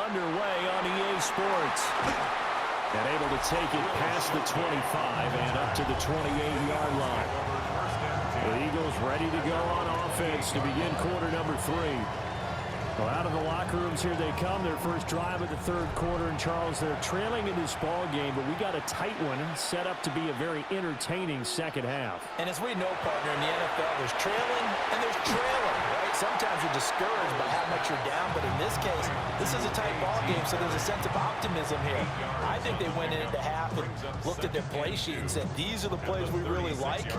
underway on EA Sports. And able to take it past the 25 and up to the 28-yard line. The Eagles ready to go on offense to begin quarter number 3. Well, out of the locker rooms here they come. Their first drive of the third quarter. And, Charles, they're trailing in this ball game, but we got a tight one set up to be a very entertaining second half. And as we know, partner, in the NFL, there's trailing and there's trailing, right? Sometimes you're discouraged by how much you're down, but in this case, this is a tight ball game, so there's a sense of optimism here. I think they went into half and looked at their play sheet and said, these are the plays we really like.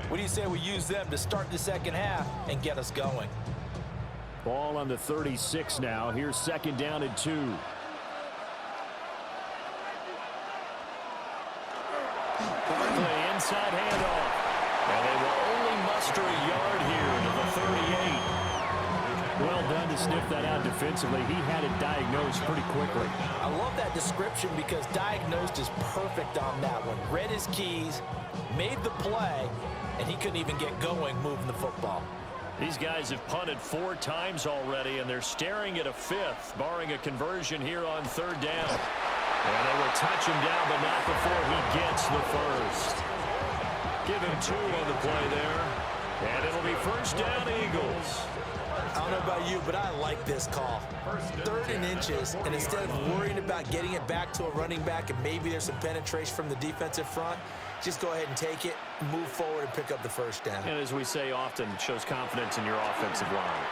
What do you say we use them to start the second half and get us going? Ball on the 36 now. Here's second down and 2. The inside handoff. And they will only muster a yard here to the 38. Well done to sniff that out defensively. He had it diagnosed pretty quickly. I love that description because diagnosed is perfect on that one. Read his keys, made the play, and he couldn't even get going moving the football. These guys have punted 4 times already, and they're staring at a 5th, barring a conversion here on third down. And they will touch him down, but not before he gets the first. Give him 2 on the play there. And it'll be first down, Eagles. I don't know about you, but I like this call. 3rd and inches, and instead of worrying about getting it back to a running back and maybe there's some penetration from the defensive front, just go ahead and take it, move forward, and pick up the first down. And as we say often, shows confidence in your offensive line.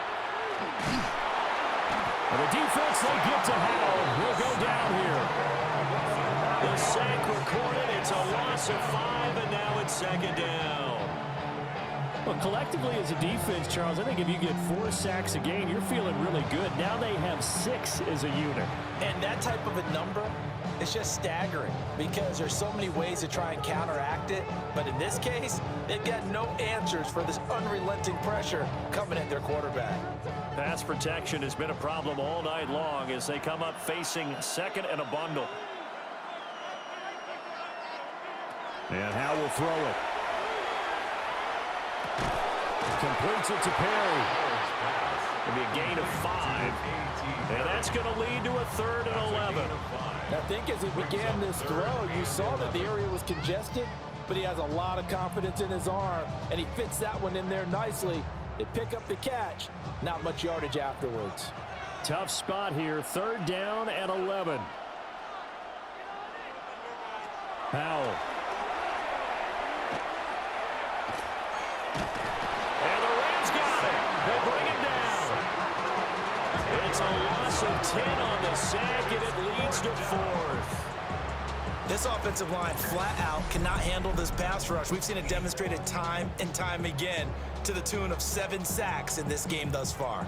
And the defense, they get to Howell. Will go down here. The sack recorded. It's a loss of 5, and now it's second down. Well, collectively as a defense, Charles, I think if you get 4 sacks a game, you're feeling really good. Now they have 6 as a unit. And that type of a number, it's just staggering because there's so many ways to try and counteract it. But in this case, they've got no answers for this unrelenting pressure coming at their quarterback. Pass protection has been a problem all night long as they come up facing second and a bundle. And Howe will throw it. Completes it to Perry. It'll be a gain of 5. And that's going to lead to a 3rd and 11. I think as he began this throw, you saw that the area was congested, but he has a lot of confidence in his arm, and he fits that one in there nicely. They pick up the catch. Not much yardage afterwards. Tough spot here. 3rd down and 11. Powell. And the Rams got it. They bring it down. It's a loss of 10 on the sack, and it leads to 4th. This offensive line flat out cannot handle this pass rush. We've seen it demonstrated time and time again to the tune of 7 sacks in this game thus far.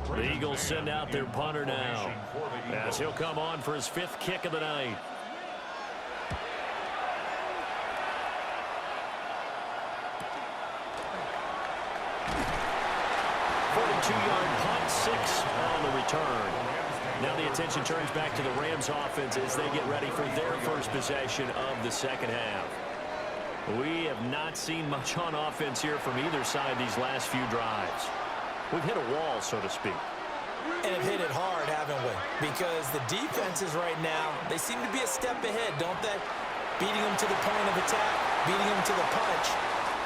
The Eagles send out their punter now as he'll come on for his 5th kick of the night. Punt, 6 on the return. Now the attention turns back to the Rams offense as they get ready for their first possession of the second half. We have not seen much on offense here from either side these last few drives. We've hit a wall, so to speak. And have hit it hard, haven't we? Because the defenses right now, they seem to be a step ahead, don't they? Beating them to the point of attack, beating them to the punch.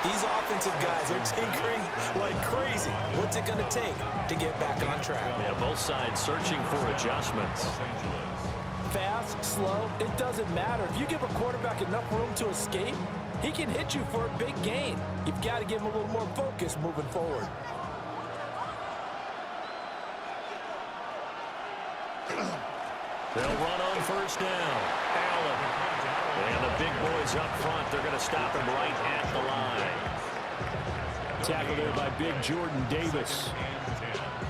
These offensive guys are tinkering like crazy. What's it going to take to get back on track? Yeah, both sides searching for adjustments. Fast, slow, it doesn't matter. If you give a quarterback enough room to escape, he can hit you for a big gain. You've got to give him a little more focus moving forward. They'll run on first down. Allen. And the big boys up front, they're going to stop him right at the line. Tackle there by big Jordan Davis.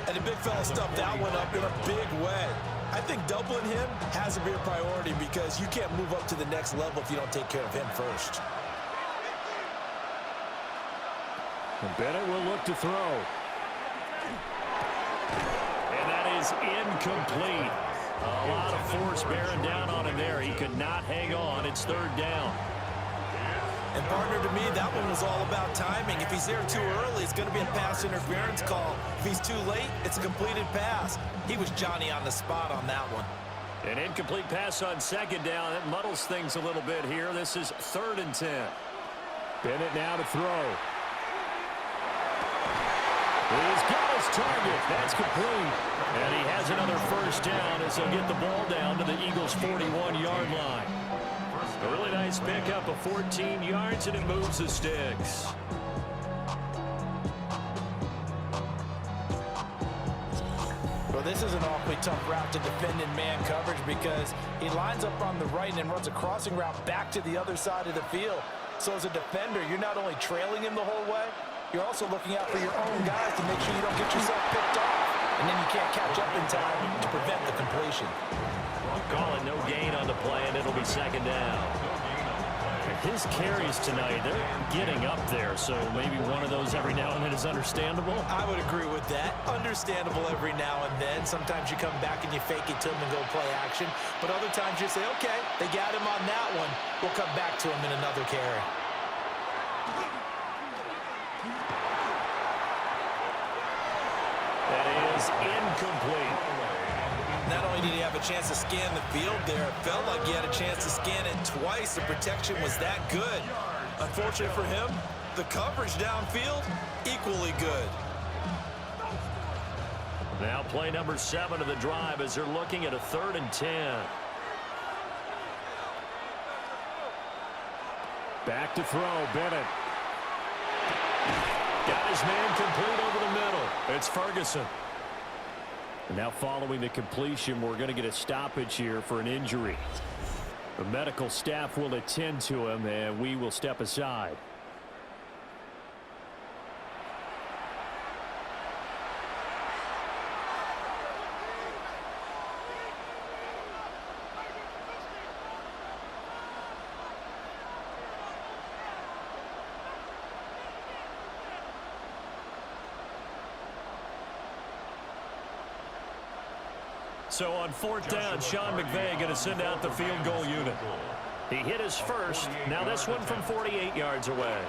And the big fella stuffed that one up in a big way. I think doubling him has to be a priority because you can't move up to the next level if you don't take care of him first. And Bennett will look to throw. And that is incomplete. A lot of force bearing down on him there. He could not hang on. It's third down. And, partner, to me, that one was all about timing. If he's there too early, it's going to be a pass interference call. If he's too late, it's a completed pass. He was Johnny on the spot on that one. An incomplete pass on second down. That muddles things a little bit here. This is 3rd and 10. Bennett now to throw. He's got his target. That's complete. And he has another first down as he'll get the ball down to the Eagles' 41-yard line. A really nice pickup of 14 yards, and it moves the sticks. Well, this is an awfully tough route to defend in man coverage because he lines up on the right and then runs a crossing route back to the other side of the field. So as a defender, you're not only trailing him the whole way, you're also looking out for your own guys to make sure you don't get yourself picked off. And then you can't catch up in time to prevent the completion. Call it no gain on the play, and it'll be second down. His carries tonight, they're getting up there, so maybe one of those every now and then is understandable. I would agree with that. Understandable every now and then. Sometimes you come back and you fake it to him and go play action. But other times you say, okay, they got him on that one. We'll come back to him in another carry. That is incomplete. Not only did he have a chance to scan the field there, it felt like he had a chance to scan it twice. The protection was that good. Unfortunately for him, the coverage downfield, equally good. Now play number 7 of the drive as they're looking at a 3rd and 10. Back to throw, Bennett. Got his man complete over the middle. It's Ferguson. And now following the completion, we're going to get a stoppage here for an injury. The medical staff will attend to him, and we will step aside. So on 4th down, Sean McVay going to send out the field goal unit. He hit his first. Now this one from 48 yards away.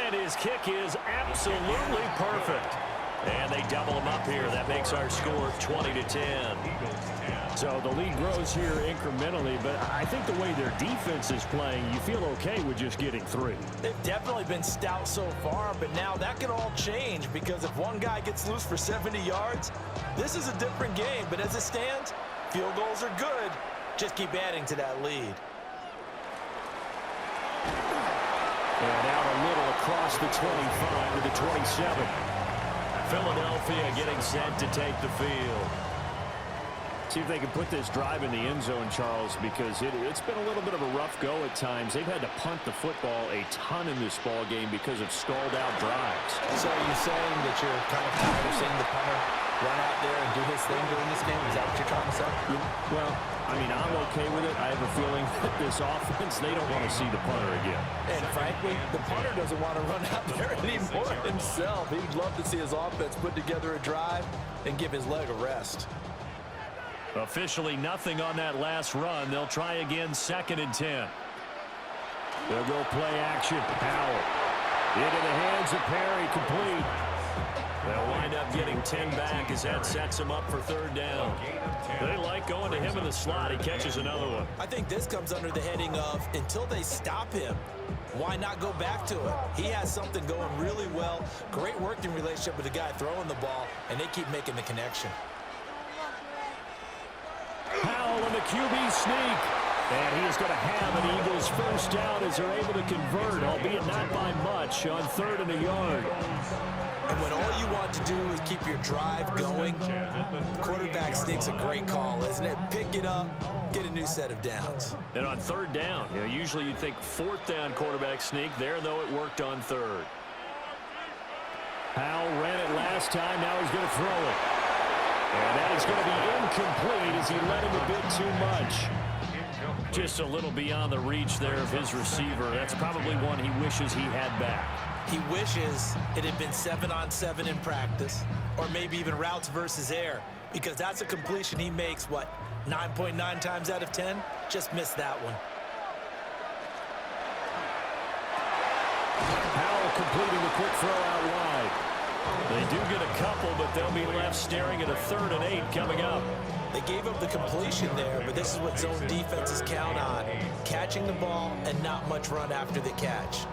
And his kick is absolutely perfect. And they double him up here. That makes our score 20-10. So the lead grows here incrementally, but I think the way their defense is playing, you feel okay with just getting 3. They've definitely been stout so far, but now that could all change because if one guy gets loose for 70 yards, this is a different game. But as it stands, field goals are good. Just keep adding to that lead. And out a little across the 25 to the 27. Philadelphia getting set to take the field. See if they can put this drive in the end zone, Charles, because it's been a little bit of a rough go at times. They've had to punt the football a ton in this ball game because of stalled out drives. So are you saying that you're kind of tired of seeing the punter run out there and do his thing during this game? Is that what you're trying to say? Well, I mean, I'm okay with it. I have a feeling that this offense, they don't want to see the punter again. And frankly, the punter doesn't want to run out there anymore himself. He'd love to see his offense put together a drive and give his leg a rest. Officially nothing on that last run. They'll try again, 2nd and 10. They'll go play action. Howell into the hands of Perry, complete. They'll wind up getting 10 back as that sets him up for 3rd down. They like going to him in the slot. He catches another one. I think this comes under the heading of until they stop him, why not go back to it? He has something going really well. Great working relationship with the guy throwing the ball, and they keep making the connection. Powell in the QB sneak. And he is going to have an Eagles first down as they're able to convert, albeit not by much, on 3rd and a yard. And when all you want to do is keep your drive going, quarterback sneak's a great call, isn't it? Pick it up, get a new set of downs. And on 3rd down, usually you'd think 4th down quarterback sneak. There, though, it worked on 3rd. Powell ran it last time. Now he's going to throw it. And that is going to be incomplete as he led him a bit too much. Just a little beyond the reach there of his receiver. That's probably one he wishes he had back. He wishes it had been 7-on-7 in practice, or maybe even routes versus air, because that's a completion he makes, 9.9 times out of 10? Just missed that one. Howell completing the quick throw out wide. They do get a couple, but they'll be left staring at a 3rd and 8 coming up. They gave up the completion there, but this is what zone defenses count on. Catching the ball and not much run after the catch.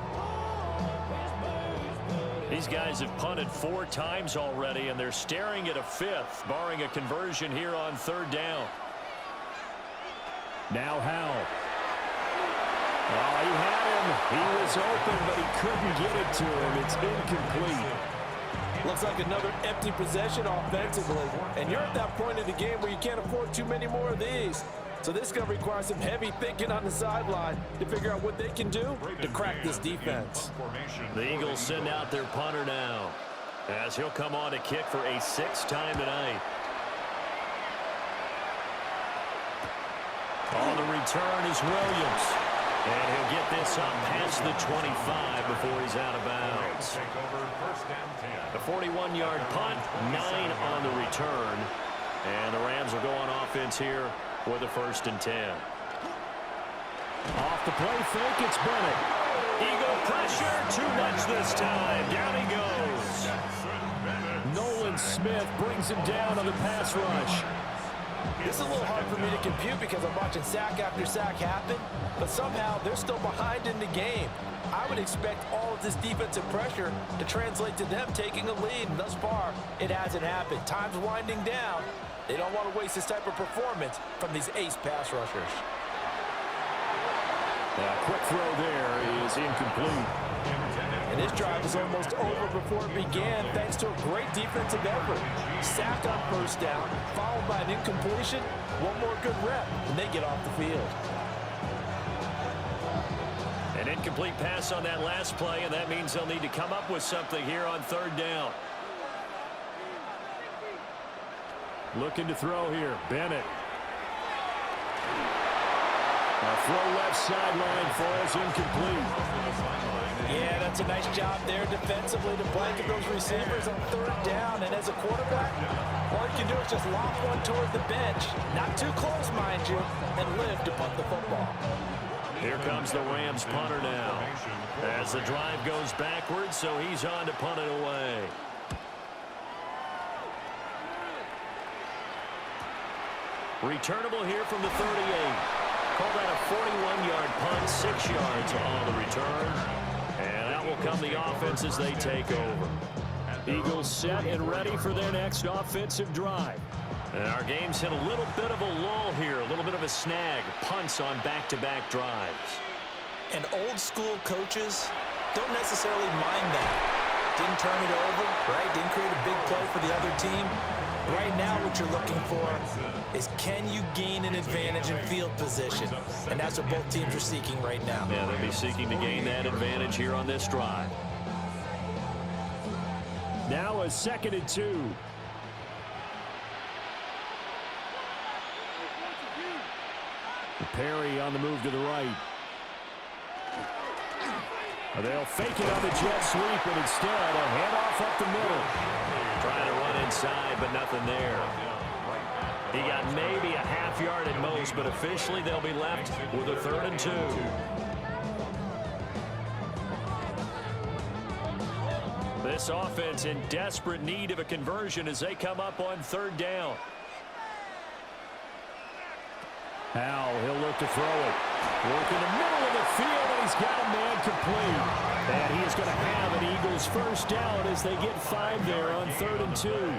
These guys have punted 4 times already, and they're staring at a 5th, barring a conversion here on 3rd down. Now Howell. Oh, he had him. He was open, but he couldn't get it to him. It's incomplete. Looks like another empty possession offensively. And you're at that point in the game where you can't afford too many more of these. So this is going to require some heavy thinking on the sideline to figure out what they can do to crack this defense. The Eagles send out their punter now, as he'll come on to kick for a 6th time tonight. On the return is Williams. And he'll get this up past the 25 before he's out of bounds. The 41-yard punt, 9 on the return. And the Rams will go on offense here with a 1st and 10. Off the play fake, it's Bennett. Eagle pressure, too much this time. Down he goes. Nolan Smith brings him down on the pass rush. This is a little hard for me to compute because I'm watching sack after sack happen, but somehow they're still behind in the game. I would expect all of this defensive pressure to translate to them taking a lead, and thus far, it hasn't happened. Time's winding down. They don't want to waste this type of performance from these ace pass rushers. Quick throw there is incomplete. And this drive is almost over before it began thanks to a great defensive effort. Sack on 1st down, followed by an incompletion. One more good rep, and they get off the field. An incomplete pass on that last play, and that means they'll need to come up with something here on 3rd down. Looking to throw here, Bennett. A throw left sideline falls incomplete. Yeah, that's a nice job there defensively to blanket those receivers on 3rd down. And as a quarterback, all you can do is just lob one toward the bench. Not too close, mind you, and live to punt the football. Here comes the Rams punter now. As the drive goes backwards, so he's on to punt it away. Returnable here from the 38. Call that a 41-yard punt, 6 yards on the return. And out will come the offense as they take over. Eagles set and ready for their next offensive drive. And our game's hit a little bit of a lull here, a little bit of a snag. Punts on back-to-back drives. And old-school coaches don't necessarily mind that. Didn't turn it over, right? Didn't create a big play for the other team. Right now what you're looking for is can you gain an advantage in field position? And that's what both teams are seeking right now. Yeah, they'll be seeking to gain that advantage here on this drive. Now a 2nd and 2. Perry on the move to the right. They'll fake it on the jet sweep, and instead a handoff up the middle. Trying to run inside, but nothing there. He got maybe a half yard at most, but officially they'll be left with a 3rd and 2. This offense in desperate need of a conversion as they come up on 3rd down. Howell, he'll look to throw it. Work in the middle of the field, and he's got a man complete. And he is going to have an Eagles 1st down as they get 5 there on 3rd and 2.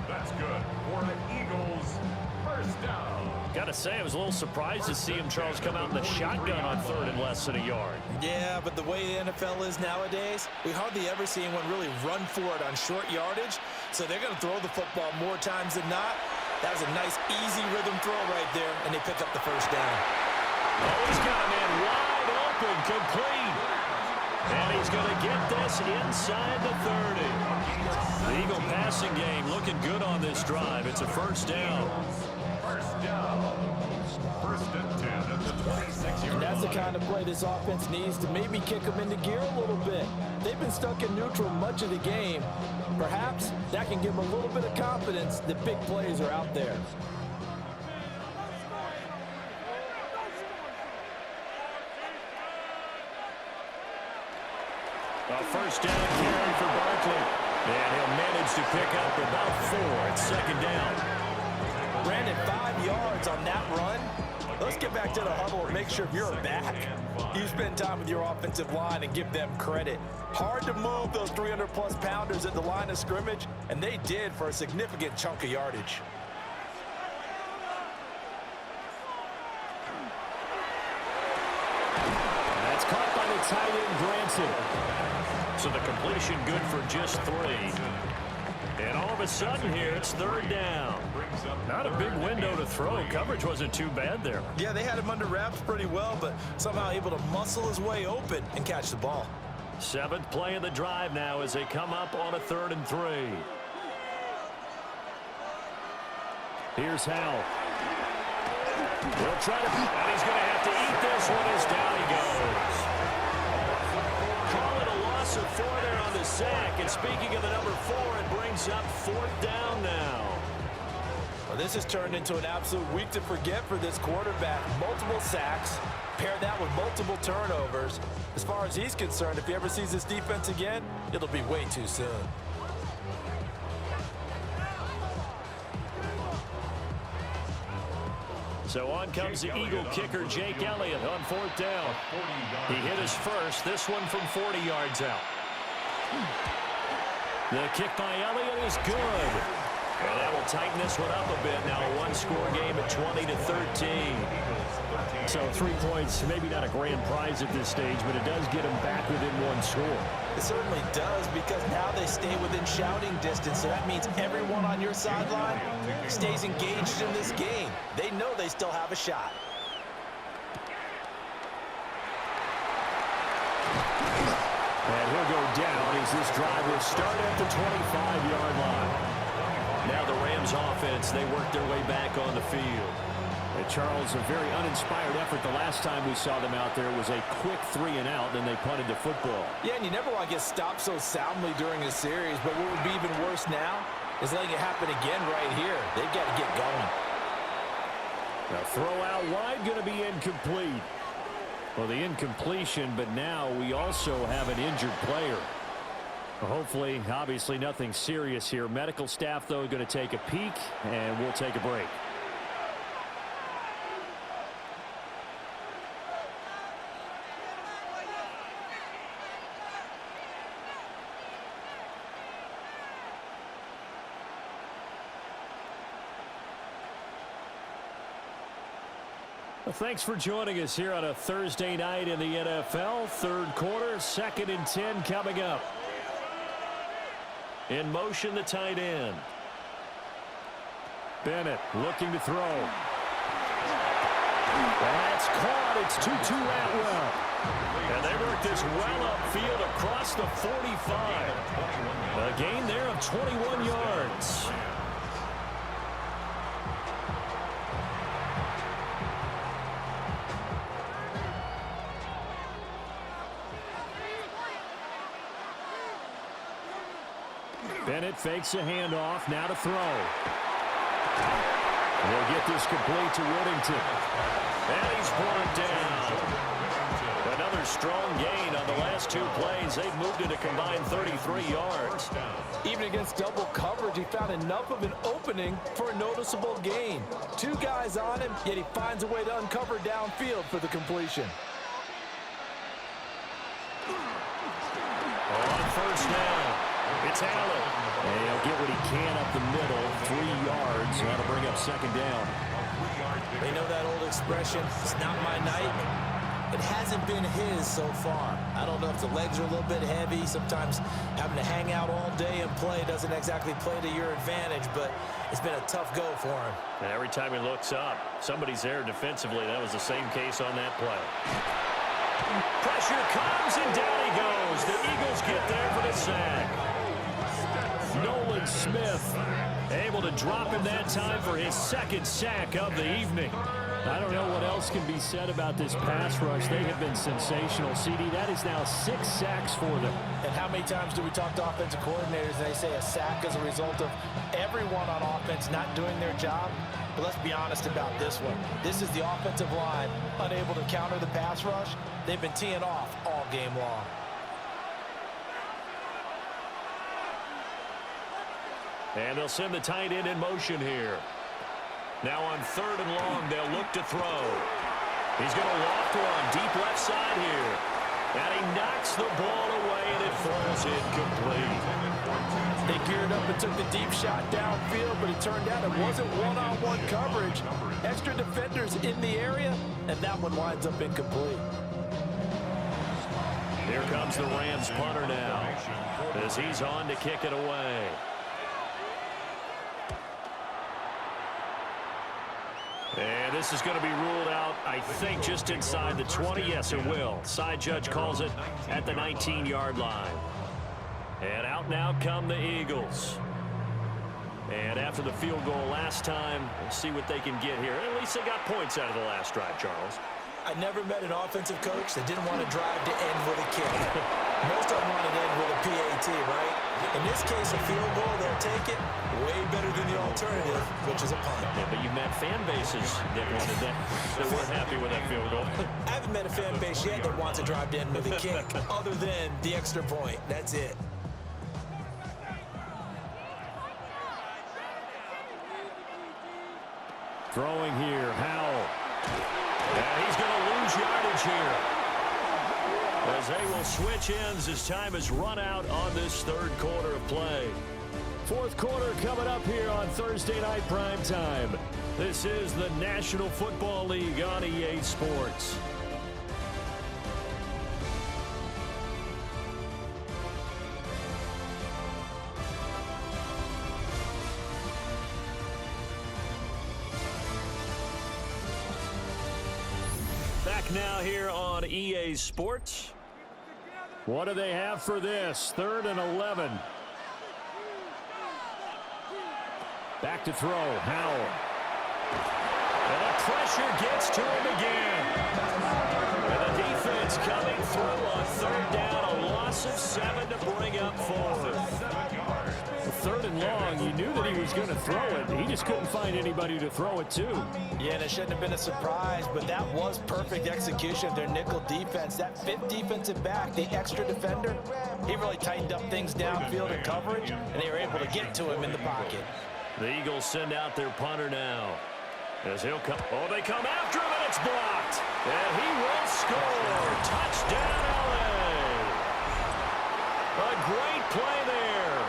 That's good for the Eagles. 1st down. Got to say, I was a little surprised to see him, Charles, come out in the shotgun on 3rd and less than a yard. Yeah, but the way the NFL is nowadays, we hardly ever see anyone really run for it on short yardage. So they're going to throw the football more times than not. That was a nice, easy rhythm throw right there, and they pick up the 1st down. Oh, he's got a man wide open, complete. And he's going to get this inside the 30. The Eagle passing game looking good on this drive. It's a 1st down. 1st down. 1st and 10 at the 26-yard line. That's the kind of play this offense needs to maybe kick them into gear a little bit. They've been stuck in neutral much of the game. Perhaps that can give them a little bit of confidence that big plays are out there. A first down carry for Barkley. And he'll manage to pick up about 4 at second down. Brandon, 5 yards on that run. Let's get back to the huddle and make sure you're back. You spend time with your offensive line and give them credit. Hard to move those 300-plus pounders at the line of scrimmage, and they did for a significant chunk of yardage. That's caught by the tight end, Granson. So the completion good for just 3. And all of a sudden here, it's third down. Not a big window to throw. Coverage wasn't too bad there. Yeah, they had him under wraps pretty well, but somehow able to muscle his way open and catch the ball. 7th play of the drive now as they come up on a 3rd and 3. Here's Howell. He'll try to, and he's going to have to eat this one as down he goes. Call it a loss of 4 there on the sack. And speaking of the number 4, it brings up 4th down now. Well, this has turned into an absolute week to forget for this quarterback. Multiple sacks, pair that with multiple turnovers. As far as he's concerned, if he ever sees this defense again, it'll be way too soon. So on comes the Eagle kicker, Jake Elliott, on 4th down. He hit his first, this one from 40 yards out. The kick by Elliott is good. And that will tighten this one up a bit. Now a one-score game at 20-13. So 3 points, maybe not a grand prize at this stage, but it does get them back within 1 score. It certainly does, because now they stay within shouting distance, so that means everyone on your sideline stays engaged in this game. They know they still have a shot. And he'll go down as this drive will start at the 25-yard line. Now the Rams offense, they work their way back on the field. And Charles, a very uninspired effort. The last time we saw them out there was a quick 3-and-out, then they punted the football. Yeah, and you never want to get stopped so soundly during a series, but what would be even worse now is letting it happen again right here. They've got to get going. Now throw out wide, going to be incomplete. Well, the incompletion, but now we also have an injured player. Well, hopefully, obviously nothing serious here. Medical staff, though, going to take a peek, and we'll take a break. Well, thanks for joining us here on a Thursday night in the NFL. 3rd quarter, 2nd and 10 coming up. In motion, the tight end. Bennett looking to throw. That's caught. It's Tutu Atwell. And they work this well upfield across the 45. A gain there of 21 yards. Bennett fakes a handoff, now to throw. They'll get this complete to Whittington. And he's brought down. Another strong gain on the last 2 plays. They've moved it a combined 33 yards. Even against double coverage, he found enough of an opening for a noticeable gain. 2 guys on him, yet he finds a way to uncover downfield for the completion. On 1st down, it's Allen. And he'll get what he can up the middle, 3 yards. That'll bring up 2nd down. They know that old expression, it's not my night. It hasn't been his so far. I don't know if the legs are a little bit heavy. Sometimes having to hang out all day and play doesn't exactly play to your advantage, but it's been a tough go for him. And every time he looks up, somebody's there defensively. That was the same case on that play. Pressure comes, and down he goes. The Eagles get there for the sack. Nolan Smith able to drop him that time for his 2nd sack of the evening. I don't know what else can be said about this pass rush. They have been sensational. CD, that is now 6 sacks for them. And how many times do we talk to offensive coordinators and they say a sack is a result of everyone on offense not doing their job? But let's be honest about this one. This is the offensive line unable to counter the pass rush. They've been teeing off all game long. And they'll send the tight end in motion here. Now on 3rd and long, they'll look to throw. He's going to loft one deep left side here. And he knocks the ball away, and it falls incomplete. They geared up and took the deep shot downfield, but it turned out it wasn't one-on-one coverage. Extra defenders in the area, and that one winds up incomplete. Here comes the Rams punter now as he's on to kick it away. And this is going to be ruled out, I think, just inside the 20. Yes, it will. Side judge calls it at the 19-yard line. And out now come the Eagles. And after the field goal last time, we'll see what they can get here. At least they got points out of the last drive, Charles. I never met an offensive coach that didn't want to drive to end with a kick. Most of them want to end with a PAT, right? In this case, a field goal, they'll take it way better than the alternative, which is a punt. Yeah, but you met fan bases that wanted that weren't happy with that field goal. I haven't met a fan base yet that wants to drive to end with a kick, other than the extra point. That's it. Throwing here, Howell. And he's going to lose yardage here. As they will switch ends as time has run out on this 3rd quarter of play. 4th quarter coming up here on Thursday Night Primetime. This is the National Football League on EA Sports. Back now here on EA Sports. What do they have for this? 3rd and 11. Back to throw. Howell. And the pressure gets to him again. And the defense coming through on 3rd down. A loss of 7 to bring up 4. 3rd and long, you knew that he was going to throw it. He just couldn't find anybody to throw it to. Yeah, and it shouldn't have been a surprise, but that was perfect execution of their nickel defense. That 5th defensive back, the extra defender, he really tightened up things downfield in coverage, and they were able to get to him in the pocket. The Eagles send out their punter now. As he'll come. Oh, they come after him, and it's blocked. And he will score. Touchdown, LA. A great play there.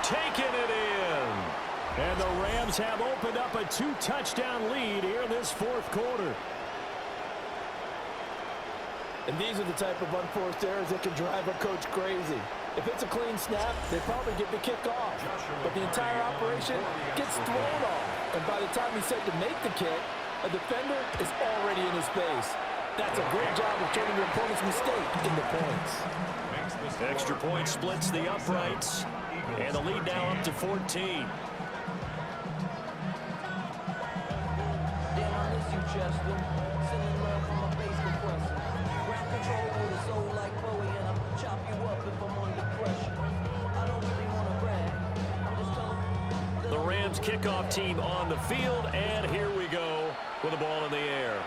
Taking it in. And the Rams have opened up a 2-touchdown lead here in this 4th quarter. And these are the type of unforced errors that can drive a coach crazy. If it's a clean snap, they probably get the kick off. But the entire operation gets thrown off. And by the time he's set to make the kick, a defender is already in his space. That's a great job of turning your opponent's mistake into points. Extra point splits the uprights. And the lead now up to 14. The Rams kickoff team on the field, and here we go with the ball in the air.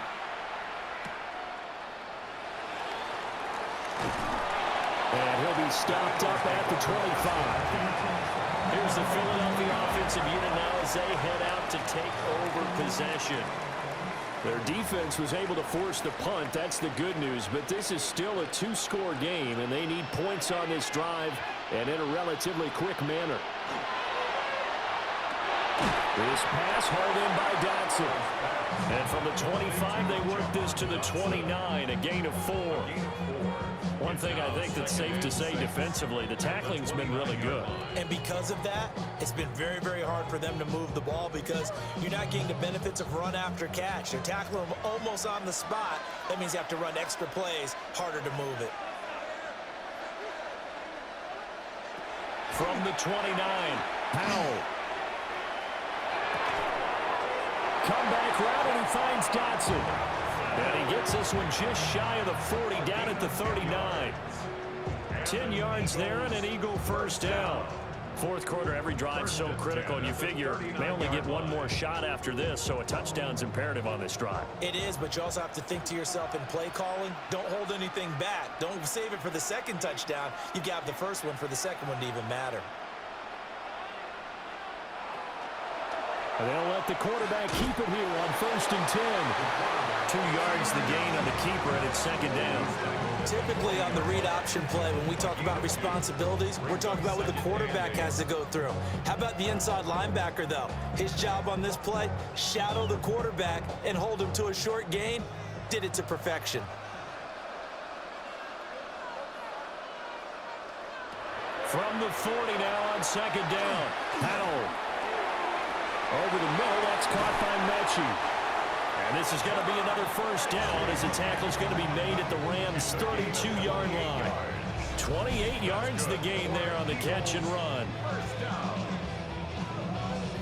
And he'll be stopped up at the 25. Here's the Philadelphia offensive unit now as they head out to take over possession. Their defense was able to force the punt. That's the good news. But this is still a 2-score game, and they need points on this drive and in a relatively quick manner. This pass hauled in by Dotson. And from the 25, they work this to the 29, a gain of 4. One thing I think that's safe to say defensively, the tackling's been really good. And because of that, it's been very, very hard for them to move the ball because you're not getting the benefits of run after catch. They're tackling them almost on the spot. That means you have to run extra plays, harder to move it. From the 29, Howell. comeback route, and he finds Dotson. And he gets this one just shy of the 40, down at the 39. 10 yards there and an Eagle first down. Fourth quarter, every drive so critical, and you figure they only get one more shot after this, so a touchdown's imperative on this drive. It is, but you also have to think to yourself in play calling, don't hold anything back. Don't save it for the second touchdown. You got the first one for the second one to even matter. They'll let the quarterback keep it here on 1st and 10. 2 yards the gain on the keeper, and it's second down. Typically on the read option play, when we talk about responsibilities, we're talking about what the quarterback has to go through. How about the inside linebacker, though? His job on this play, shadow the quarterback and hold him to a short gain. Did it to perfection. From the 40 now on second down. Powell. Over the middle, that's caught by Mechie. And this is going to be another first down as the tackle's going to be made at the Rams' 32-yard line. 28 yards the gain there on the catch and run. First down.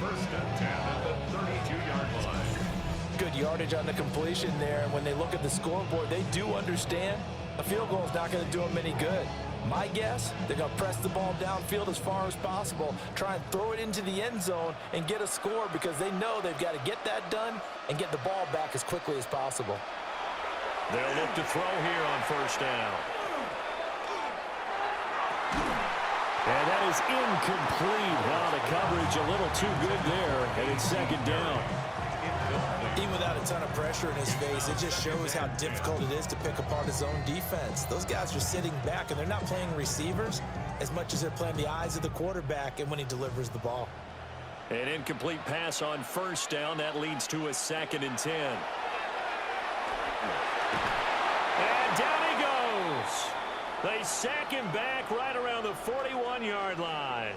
First and 10 at the 32-yard line. Good yardage on the completion there. And when they look at the scoreboard, they do understand a field goal is not going to do them any good. My guess, they're going to press the ball downfield as far as possible, try and throw it into the end zone and get a score because they know they've got to get that done and get the ball back as quickly as possible. They'll look to throw here on first down. And that is incomplete. Wow, the coverage a little too good there, and it's second down. Even without a ton of pressure in his face, it just shows how difficult it is to pick apart his own defense. Those guys are sitting back, and they're not playing receivers as much as they're playing the eyes of the quarterback and when he delivers the ball. An incomplete pass on first down. That leads to a 2nd and 10. And down he goes. They sack him back right around the 41-yard line.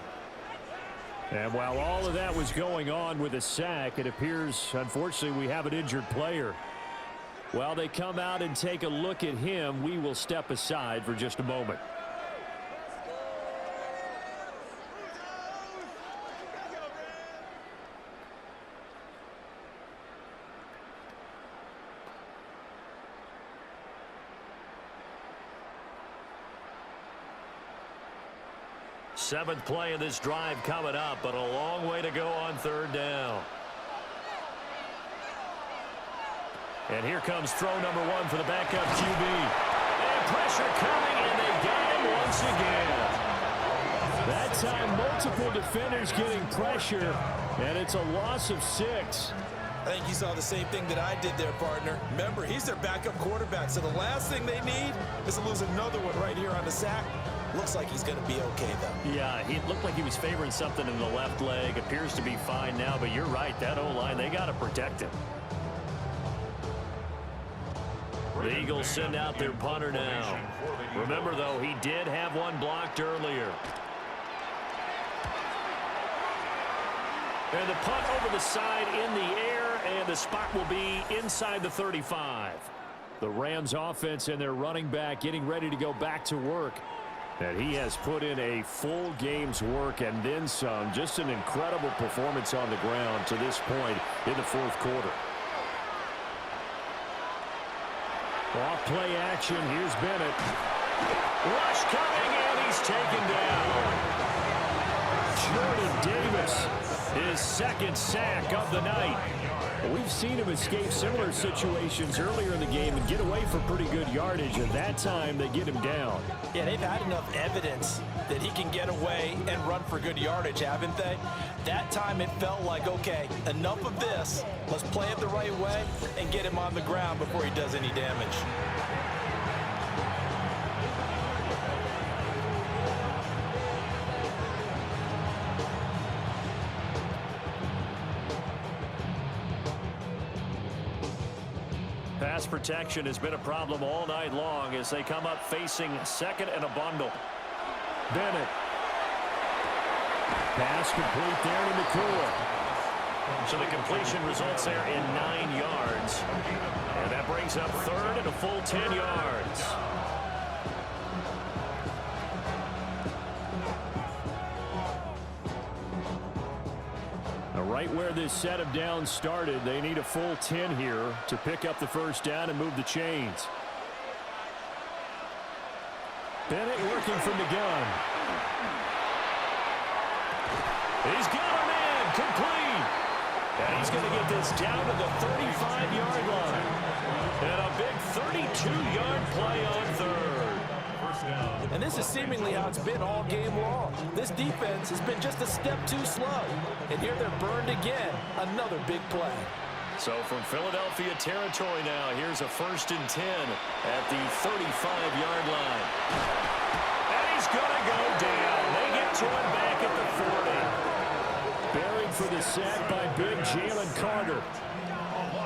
And while all of that was going on with a sack, it appears, unfortunately, we have an injured player. While they come out and take a look at him, we will step aside for just a moment. Seventh play of this drive coming up, but a long way to go on third down. And here comes throw number 1 for the backup QB. And pressure coming, and they got him once again. That time, multiple defenders getting pressure, and it's a loss of 6. I think you saw the same thing that I did there, partner. Remember, he's their backup quarterback, so the last thing they need is to lose another one right here on the sack. Looks like he's going to be okay, though. Yeah, he looked like he was favoring something in the left leg. Appears to be fine now, but you're right. That O-line, they got to protect him. The Eagles send out their punter now. Remember, though, he did have one blocked earlier. And the punt over the side in the air, and the spot will be inside the 35. The Rams offense and their running back getting ready to go back to work. And he has put in a full game's work and then some. Just an incredible performance on the ground to this point in the fourth quarter. Off play action. Here's Bennett. Rush coming, and he's taken down. Jordan Davis, his second sack of the night. We've seen him escape similar situations earlier in the game and get away for pretty good yardage, and that time they get him down. Yeah, they've had enough evidence that he can get away and run for good yardage, haven't they? That time it felt like, okay, enough of this. Let's play it the right way and get him on the ground before he does any damage. Pass protection has been a problem all night long as they come up facing second and a bundle. Bennett. Pass complete there to McCool. So the completion results there in 9 yards. And that brings up third and a full 10 yards. Right where this set of downs started, they need a full 10 here to pick up the first down and move the chains. Bennett working from the gun. He's got a man complete. And he's going to get this down to the 35-yard line. And a big 32-yard play on third. And this is seemingly how it's been all game long. This defense has been just a step too slow. And here they're burned again. Another big play. So from Philadelphia territory now, here's a 1st and 10 at the 35-yard line. And he's going to go down. They get to him back at the 40. Buried for the sack by big Jalen Carter.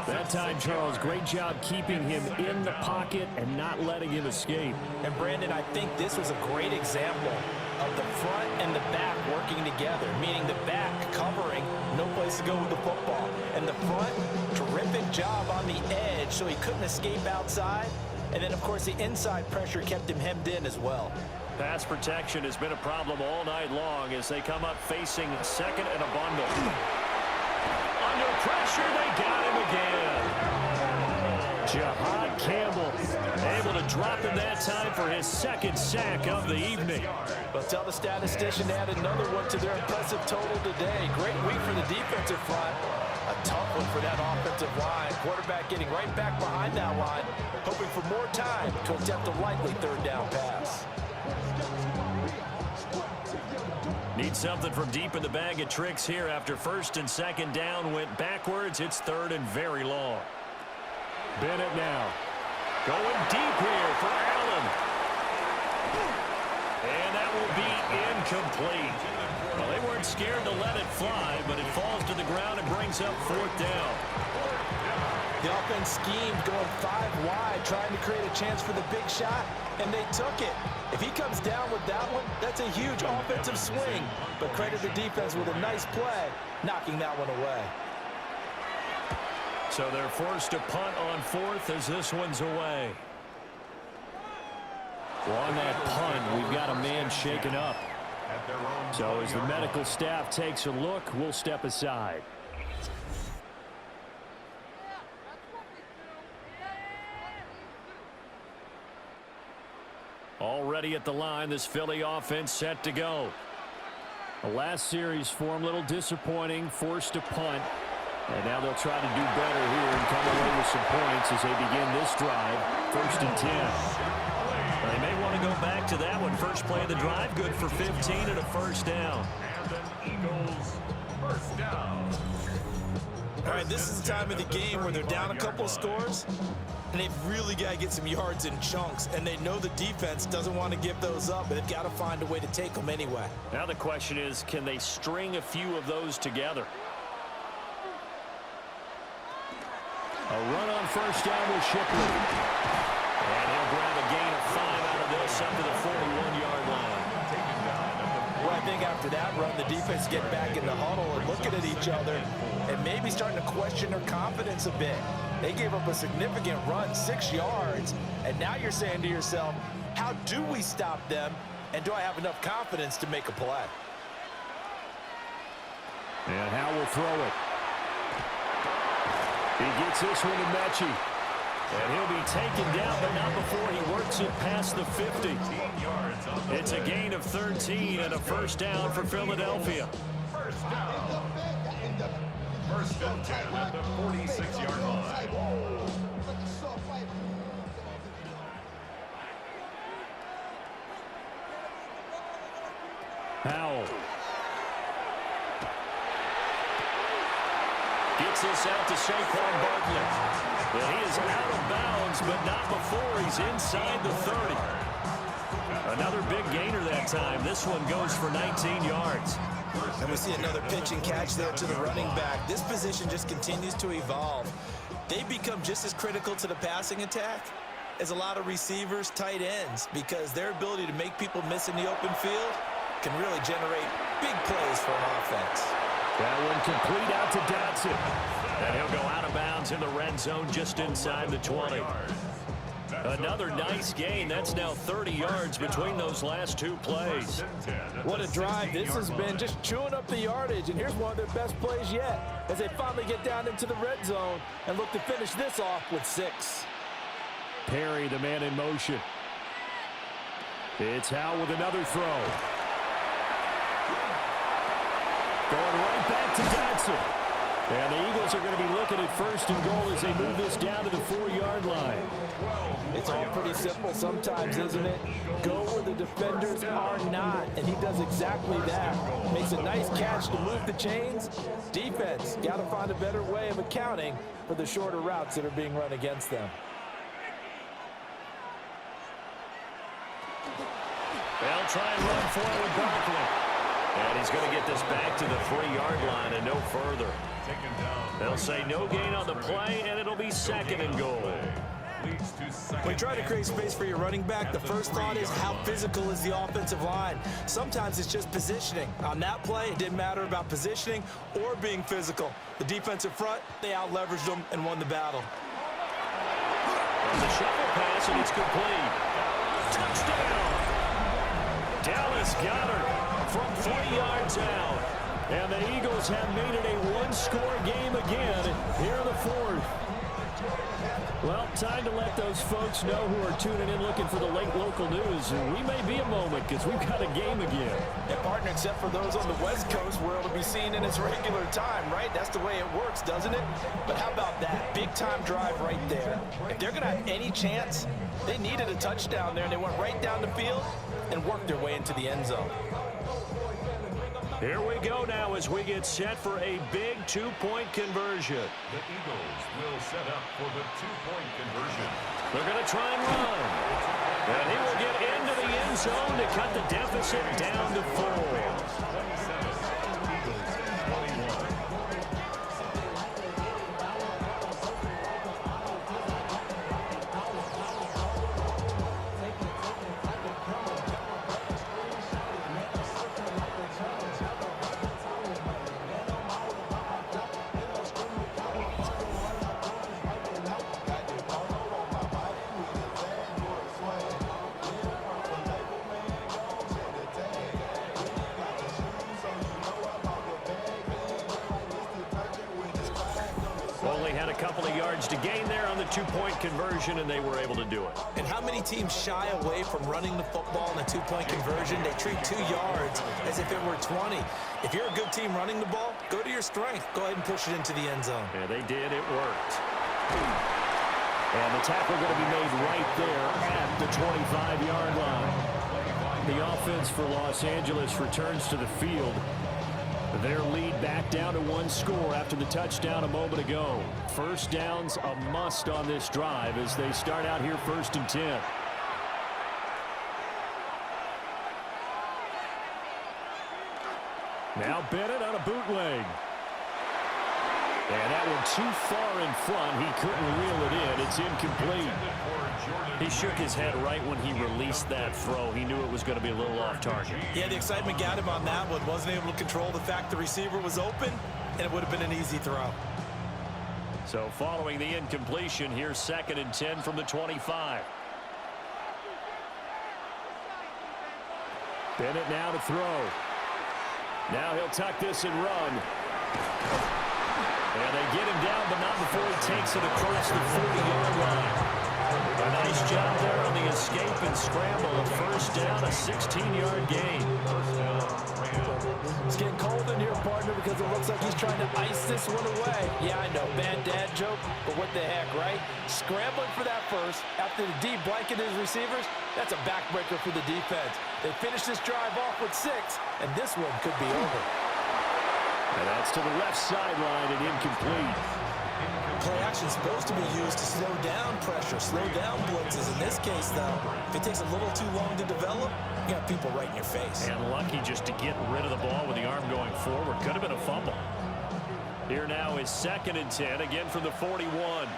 That time, Charles, great job keeping him in the pocket and not letting him escape. And, Brandon, I think this was a great example of the front and the back working together, meaning the back covering, no place to go with the football. And the front, terrific job on the edge so he couldn't escape outside. And then, of course, the inside pressure kept him hemmed in as well. Pass protection has been a problem all night long as they come up facing second and a bundle. Under pressure, they got him again. Jahad Campbell able to drop him that time for his 2nd sack of the evening. But tell the statistician to add another one to their impressive total today. Great week for the defensive front. A tough one for that offensive line. Quarterback getting right back behind that line, hoping for more time to attempt a likely 3rd down pass. Need something from deep in the bag of tricks here after 1st and 2nd down went backwards. It's 3rd and very long. Bennett now going deep here for Allen. And that will be incomplete. Well, they weren't scared to let it fly, but it falls to the ground and brings up 4th down. The offense schemed going 5 wide, trying to create a chance for the big shot, and they took it. If he comes down with that one, that's a huge offensive swing. But credit the defense with a nice play, knocking that one away. So they're forced to punt on 4th as this one's away. Well, on that punt, we've got a man shaken up. So as the medical staff takes a look, we'll step aside. Already at the line, this Philly offense set to go. The last series for him, a little disappointing, forced to punt. And now they'll try to do better here and come away with some points as they begin this drive. 1st and 10. They may want to go back to that one. First play of the drive, good for 15 and a 1st down. And an Eagles 1st down. All right, this is the time of the game where they're down a couple of scores, and they've really got to get some yards in chunks, and they know the defense doesn't want to give those up, but they've got to find a way to take them anyway. Now the question is, can they string a few of those together? A run on 1st down with Shipley. And he'll grab a gain of 5 out of this up to the 41-yard line. Well, I think after that run, the defense get back in the huddle and looking at each other and maybe starting to question their confidence a bit. They gave up a significant run, 6 yards, and now you're saying to yourself, how do we stop them, and do I have enough confidence to make a play? And Howe will throw it. He gets this one to Mechie. And he'll be taken down, but not before he works it past the 50. It's a gain of 13 and a 1st down for Philadelphia. 1st down. 1st and 10 at the 46-yard line. Howell. Gets this out to Saquon Barkley. Well, he is out of bounds, but not before he's inside the 30. Another big gainer that time. This one goes for 19 yards. And we see another pitch and catch there to the running back. This position just continues to evolve. They become just as critical to the passing attack as a lot of receivers, tight ends, because their ability to make people miss in the open field can really generate big plays for an offense. That one complete out to Dotson. And he'll go out of bounds in the red zone just inside the 20. Another nice gain. That's now 30 yards between those last two plays. What a drive this has been, just chewing up the yardage. And here's one of their best plays yet as they finally get down into the red zone and look to finish this off with 6. Perry, the man in motion. It's Howe with another throw. Going right back to Dotson. And the Eagles are going to be looking at 1st and goal as they move this down to the 4-yard line. It's all pretty simple sometimes, isn't it? Go where the defenders are not, and he does exactly that. Makes a nice catch to move the chains. Defense got to find a better way of accounting for the shorter routes that are being run against them. They'll try and run forward Barkley. And he's going to get this back to the 3-yard line and no further. They'll say no gain on the play, and it'll be 2nd and goal. When you try to create space for your running back, the first thought is how physical is the offensive line. Sometimes it's just positioning. On that play, it didn't matter about positioning or being physical. The defensive front, they out-leveraged them and won the battle. The shuffle pass, and it's complete. Touchdown! Dallas Goedert from 3 yards out. And the Eagles have made it a one-score game again here in the 4th. Well, time to let those folks know who are tuning in looking for the late local news. We may be a moment because we've got a game again. Yeah, partner, except for those on the West Coast where it'll be seen in its regular time, right? That's the way it works, doesn't it? But how about that? Big-time drive right there. If they're going to have any chance, they needed a touchdown there, and they went right down the field and worked their way into the end zone. Here we go now as we get set for a big 2-point conversion. The Eagles will set up for the 2-point conversion. They're going to try and run. And he will get into the end zone to cut the deficit down to 4. 27, Eagles 21. Only had a couple of yards to gain there on the 2-point conversion, and they were able to do it. And how many teams shy away from running the football in a 2-point conversion? They treat 2 yards as if it were 20. If you're a good team running the ball, go to your strength. Go ahead and push it into the end zone. Yeah, they did. It worked. And the tackle going to be made right there at the 25-yard line. The offense for Los Angeles returns to the field. Their lead back down to 1 score after the touchdown a moment ago. First down's a must on this drive as they start out here 1st and 10. Now Bennett on a bootleg. And that one too far in front. He couldn't reel it in. It's incomplete. He shook his head right when he released that throw. He knew it was going to be a little off target. Yeah, the excitement got him on that one. Wasn't able to control the fact the receiver was open, and it would have been an easy throw. So following the incompletion, here's 2nd and 10 from the 25. Bennett now to throw. Now he'll tuck this and run. And they get him down, but not before he takes it across the 40-yard line. A nice job there on the escape and scramble. A first down, a 16-yard gain. It's getting cold in here, partner, because it looks like he's trying to ice this one away. Yeah, I know, bad dad joke, but what the heck, right? Scrambling for that first after the D blanketed his receivers, that's a backbreaker for the defense. They finish this drive off with 6, and this one could be over. And that's to the left sideline and incomplete. Play action is supposed to be used to slow down pressure, slow down blitzes. In this case, though, if it takes a little too long to develop, you got people right in your face. And lucky just to get rid of the ball with the arm going forward. Could have been a fumble. Here now is 2nd and 10, again from the 41.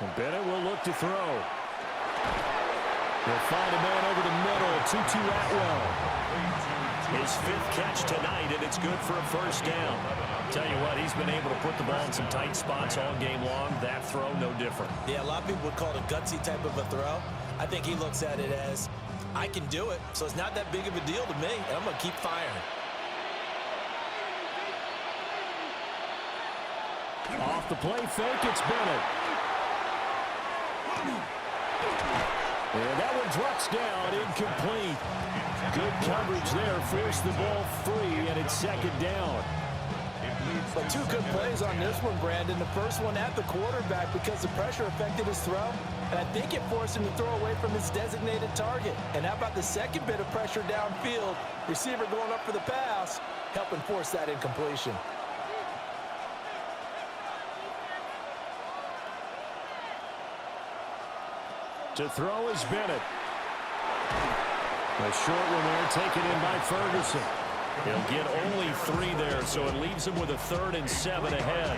And Bennett will look to throw. He'll find a man over the middle. Tutu Atwell. His 5th catch tonight, and it's good for a first down. Tell you what, he's been able to put the ball in some tight spots all game long. That throw, no different. Yeah, a lot of people would call it a gutsy type of a throw. I think he looks at it as, I can do it, so it's not that big of a deal to me, and I'm going to keep firing. Off the play fake, it's Bennett. And that one drops down, incomplete. Good coverage there, forced the ball free, and it's second down. But 2 good plays on this one, Brandon. The first one at the quarterback because the pressure affected his throw, and I think it forced him to throw away from his designated target. And how about the second bit of pressure downfield? Receiver going up for the pass, helping force that incompletion. To throw is Bennett. A short one there, taken in by Ferguson. He'll get only 3 there, so it leaves him with a 3rd and 7 ahead.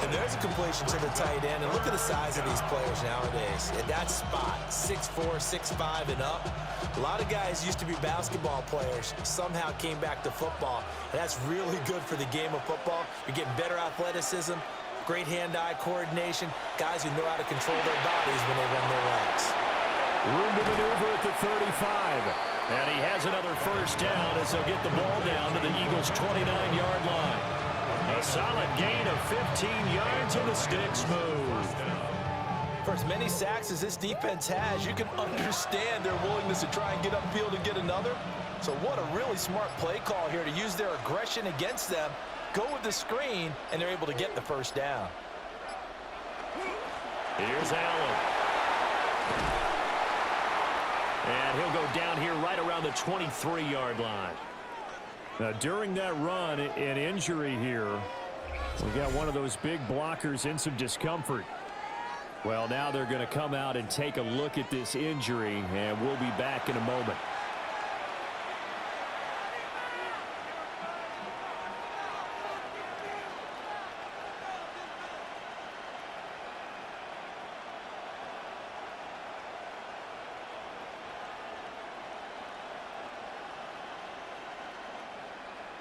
And there's a completion to the tight end. And look at the size of these players nowadays. At that spot, 6'4", 6'5", and up. A lot of guys used to be basketball players, somehow came back to football. And that's really good for the game of football. You're getting better athleticism, great hand-eye coordination, guys who know how to control their bodies when they run their legs. Room to maneuver at the 35. And he has another first down as they'll get the ball down to the Eagles' 29-yard line. A solid gain of 15 yards, and the sticks move. For as many sacks as this defense has, you can understand their willingness to try and get upfield and get another. So what a really smart play call here to use their aggression against them, go with the screen, and they're able to get the first down. Here's Allen. And he'll go down here right around the 23-yard line. Now, during that run, an injury here. We got one of those big blockers in some discomfort. Well, now they're going to come out and take a look at this injury, and we'll be back in a moment.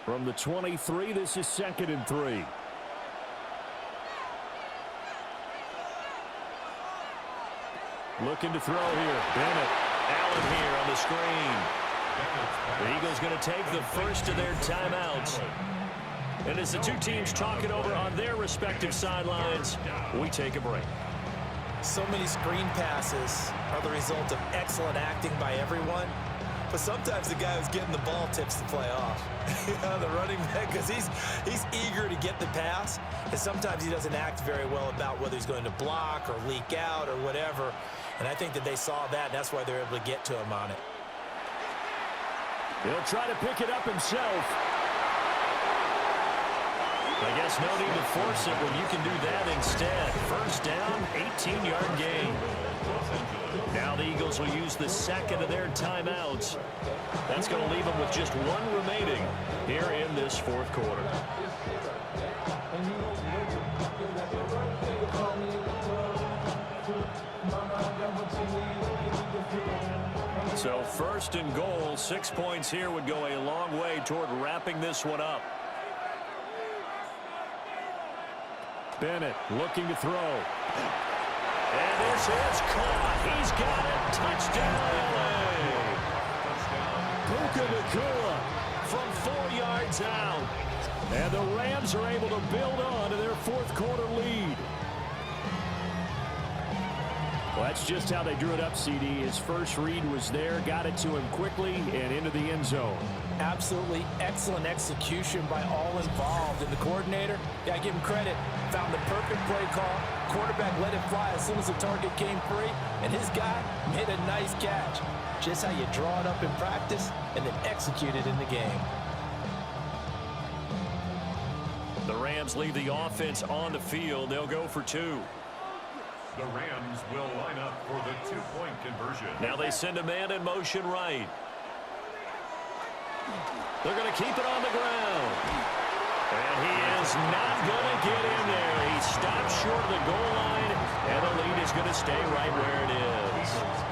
From the 23, this is 2nd and 3. Looking to throw here. Bennett. Allen here on the screen. The Eagles going to take the first of their timeouts. And as the two teams talk it over on their respective sidelines, we take a break. So many screen passes are the result of excellent acting by everyone. But sometimes the guy who's getting the ball tips the play off. The running back, because he's eager to get the pass, and sometimes he doesn't act very well about whether he's going to block or leak out or whatever. And I think that they saw that, and that's why they're able to get to him on it. He'll try to pick it up himself. I guess no need to force it when you can do that instead. First down, 18-yard gain. Now the Eagles will use the second of their timeouts. That's going to leave them with just one remaining here in this fourth quarter. So first and goal, 6 points here would go a long way toward wrapping this one up. Bennett looking to throw. And this is caught. He's got it. Touchdown, LA. Puka Nacua from 4 yards out. And the Rams are able to build on to their fourth quarter lead. Well, that's just how they drew it up, CD. His first read was there, got it to him quickly, and into the end zone. Absolutely excellent execution by all involved. And the coordinator, yeah, I give him credit, found the perfect play call. Quarterback let it fly as soon as the target came free, and his guy made a nice catch. Just how you draw it up in practice and then execute it in the game. The Rams leave the offense on the field. They'll go for 2. The Rams will line up for the two-point conversion. Now they send a man in motion right. They're going to keep it on the ground. And he is not going to get in there. He stops short of the goal line, and the lead is going to stay right where it is.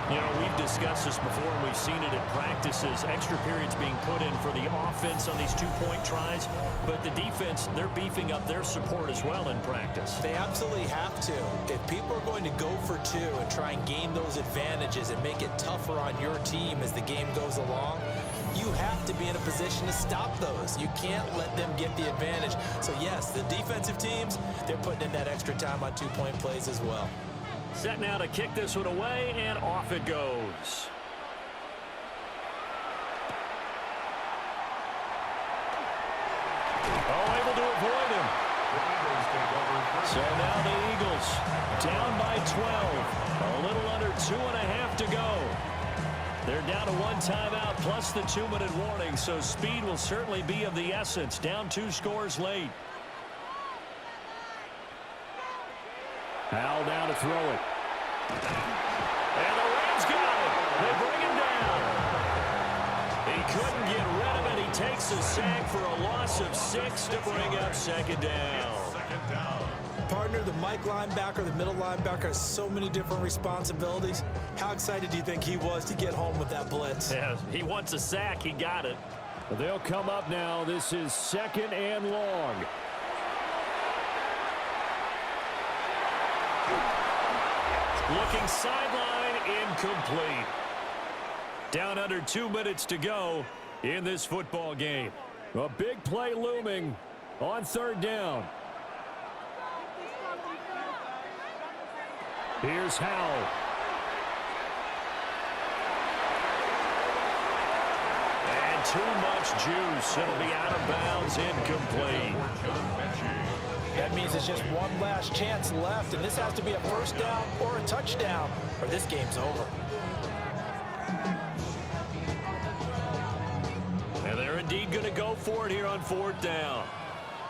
You know, we've discussed this before, and we've seen it in practices. Extra periods being put in for the offense on these two-point tries, but the defense, they're beefing up their support as well in practice. They absolutely have to. If people are going to go for two and try and gain those advantages and make it tougher on your team as the game goes along, you have to be in a position to stop those. You can't let them get the advantage. So, yes, the defensive teams, they're putting in that extra time on two-point plays as well. Set now to kick this one away, and off it goes. Oh, able to avoid him. So now the Eagles down by 12. A little under 2.5 to go. They're down to one timeout plus the 2-minute warning, so speed will certainly be of the essence. Down 2 scores late. Howell down to throw it. And the Rams got it. They bring him down. He couldn't get rid of it. He takes a sack for a loss of 6 to bring up second down. Partner, the Mike linebacker, the middle linebacker has so many different responsibilities. How excited do you think he was to get home with that blitz? Yeah, he wants a sack. He got it. They'll come up now. This is 2nd and long. Looking sideline, incomplete. Down under 2 minutes to go in this football game. A big play looming on 3rd down. Here's Howell. And too much juice. It'll be out of bounds, incomplete. That means it's just one last chance left, and this has to be a first down or a touchdown, or this game's over. And they're indeed going to go for it here on 4th down.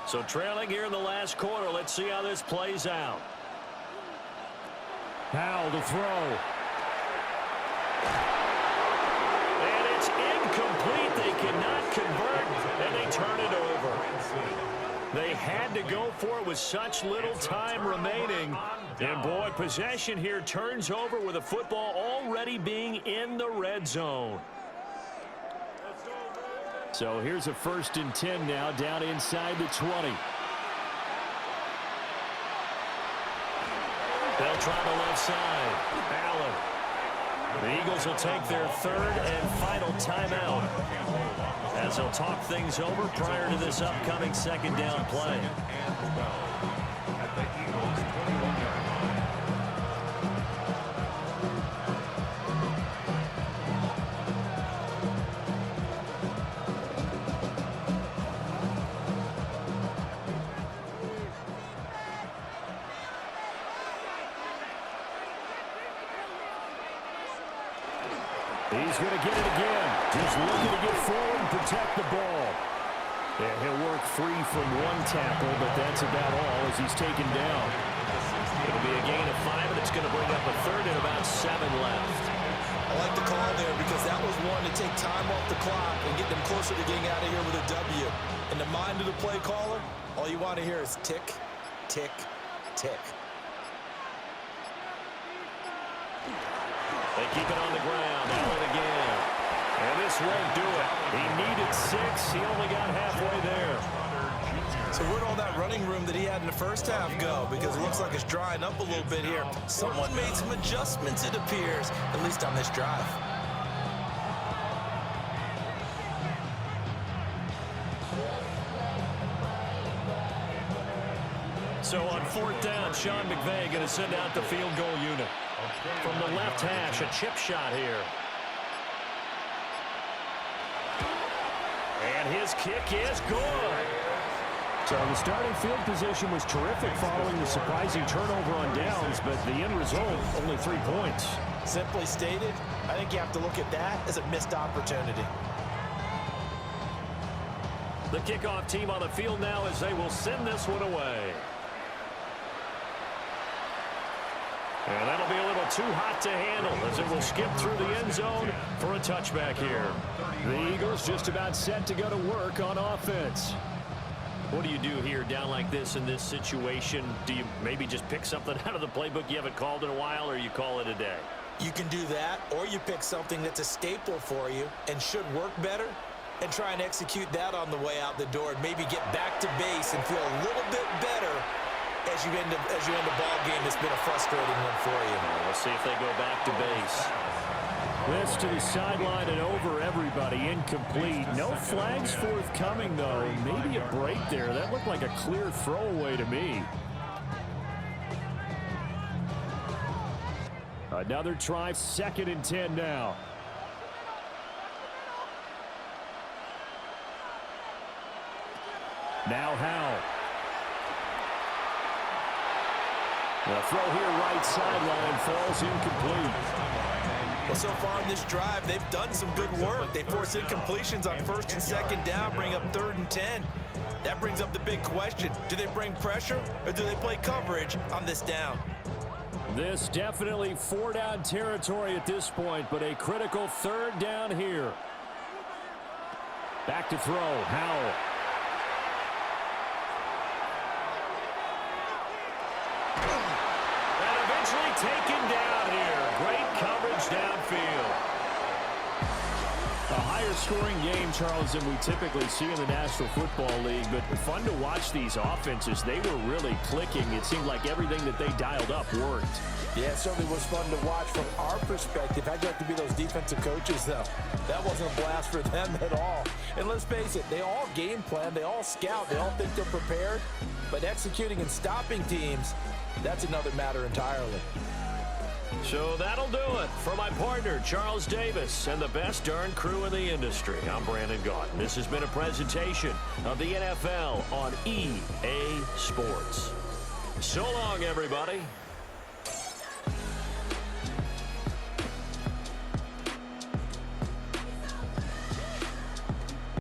So trailing here in the last quarter. Let's see how this plays out. Howell to throw. And it's incomplete. They cannot convert, and they turn it over. They had to go for it with such little time remaining. And, boy, possession here turns over with the football already being in the red zone. So here's a 1st and 10 now, down inside the 20. They'll try the left side. Allen. The Eagles will take their 3rd and final timeout as they'll talk things over prior to this upcoming 2nd down play. He's going to get it again. Just looking to get forward and protect the ball. And he'll work free from one tackle, but that's about all as he's taken down. It'll be a gain of 5, and it's going to bring up a 3rd and about 7 left. I like the call there because that was one to take time off the clock and get them closer to getting out of here with a W. In the mind of the play caller, all you want to hear is tick, tick, tick. They keep it on the ground. Allen again. And this won't do it. He needed 6. He only got halfway there. So where'd all that running room that he had in the first half go? Because it looks like it's drying up a little bit here. Someone made some adjustments, it appears, at least on this drive. So on 4th down, Sean McVay going to send out the field goal unit. From the left hash, a chip shot here. And his kick is good. So the starting field position was terrific following the surprising turnover on downs, but the end result, only 3 points. Simply stated, I think you have to look at that as a missed opportunity. The kickoff team on the field now as they will send this one away. And that'll be a little too hot to handle as it will skip through the end zone for a touchback here. The Eagles just about set to go to work on offense. What do you do here down like this in this situation? Do you maybe just pick something out of the playbook you haven't called in a while, or you call it a day? You can do that, or you pick something that's a staple for you and should work better and try and execute that on the way out the door and maybe get back to base and feel a little bit better as you end the ball game. It's been a frustrating one for you. We'll see if they go back to base. This to the sideline and over everybody. Incomplete. No flags forthcoming, though. Maybe a break there. That looked like a clear throwaway to me. Another try. 2nd and 10 now. Now Howell. The throw here right sideline falls incomplete. Well, so far in this drive, they've done some good work. They force incompletions on 1st and 2nd down, bring up 3rd and 10. That brings up the big question. Do they bring pressure or do they play coverage on this down? This definitely 4-down territory at this point, but a critical 3rd down here. Back to throw, Howell. And eventually taken down here. Great coverage downfield. A higher scoring game, Charles, than we typically see in the National Football League, but fun to watch these offenses. They were really clicking. It seemed like everything that they dialed up worked. Yeah, it certainly was fun to watch from our perspective. How'd you like to be those defensive coaches, though? That wasn't a blast for them at all. And let's face it, they all game plan, they all scout, they all think they're prepared. But executing and stopping teams, that's another matter entirely. So that'll do it. For my partner, Charles Davis, and the best darn crew in the industry, I'm Brandon Gaudin. This has been a presentation of the NFL on EA Sports. So long, everybody.